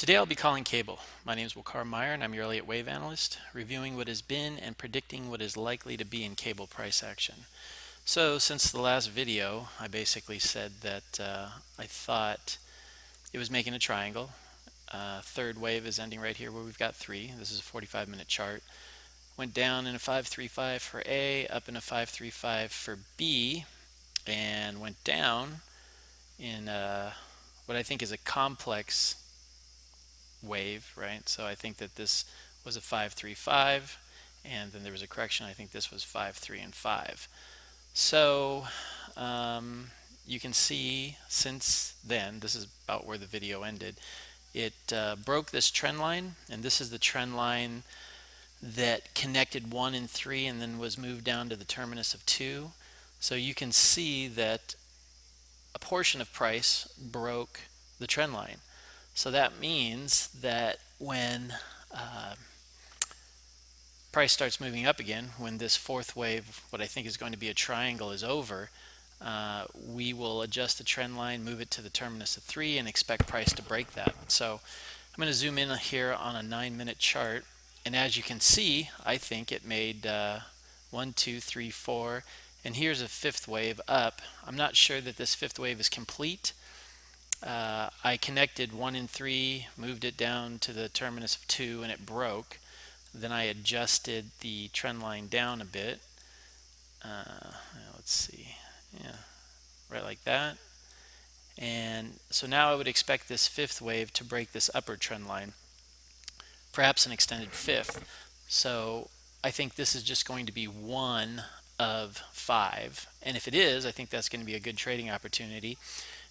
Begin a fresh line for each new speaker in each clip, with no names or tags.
Today I'll be calling cable. My name is Wakar Meyer and I'm your Elliott Wave analyst, reviewing what has been and predicting what is likely to be in cable price action. So since the last video, I basically said that I thought it was making a triangle. Third wave is ending right here where we've got 3. This is a 45-minute chart. Went down in a 535 for A, up in a 535 for B, and went down in what I think is a complex wave, right? So I think that this was a 535 and then there was a correction. I think this was 5, 3, and 5. So you can see since then, this is about where the video ended, it broke this trend line, and this is the trend line that connected 1 and 3 and then was moved down to the terminus of 2. So you can see that a portion of price broke the trend line. So that means that when price starts moving up again, when this fourth wave, what I think is going to be a triangle, is over, we will adjust the trend line, move it to the terminus of 3, and expect price to break that. So I'm going to zoom in here on a 9-minute chart, and as you can see, I think it made 1, 2, 3, 4, and here's a 5th wave up. I'm not sure that this 5th wave is complete. I connected 1 and 3, moved it down to the terminus of 2, and it broke. Then I adjusted the trend line down a bit. Let's see, yeah, right like that. And so now I would expect this 5th wave to break this upper trend line, perhaps an extended 5th. So I think this is just going to be 1 of 5, and if it is, I think that's going to be a good trading opportunity.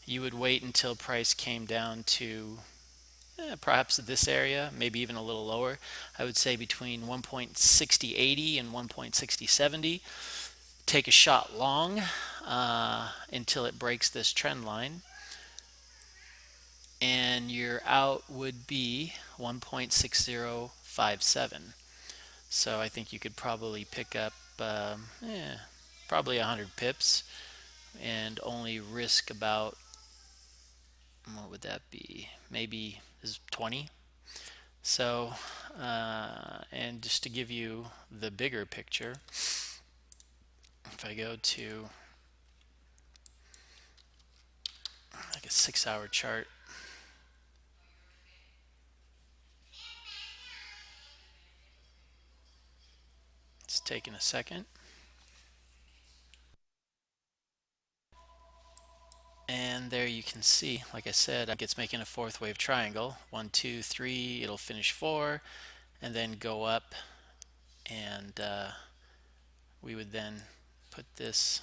You would wait until price came down to perhaps this area, maybe even a little lower. I would say between 1.6080 and 1.6070. Take a shot long until it breaks this trend line, and your out would be 1.6057. So I think you could probably pick up probably 100 pips and only risk about, what would that be, maybe is 20. So and just to give you the bigger picture, if I go to like a 6-hour chart, it's taking a second. And there you can see, like I said, it's making a 4th wave triangle. 1, 2, 3, it'll finish 4, and then go up, and we would then put this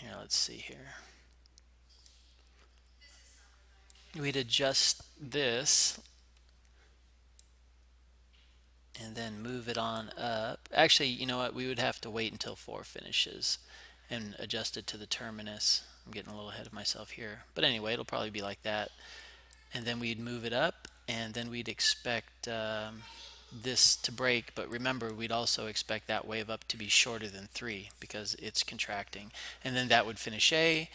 here. Let's see here. We'd adjust this and then move it on up. Actually, you know what? We would have to wait until 4 finishes and adjust it to the terminus. I'm getting a little ahead of myself here. But anyway, it'll probably be like that. And then we'd move it up, and then we'd expect this to break. But remember, we'd also expect that wave up to be shorter than 3 because it's contracting. And then that would finish A,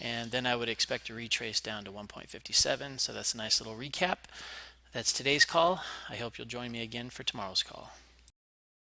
and then I would expect to retrace down to 1.57. So that's a nice little recap. That's today's call. I hope you'll join me again for tomorrow's call.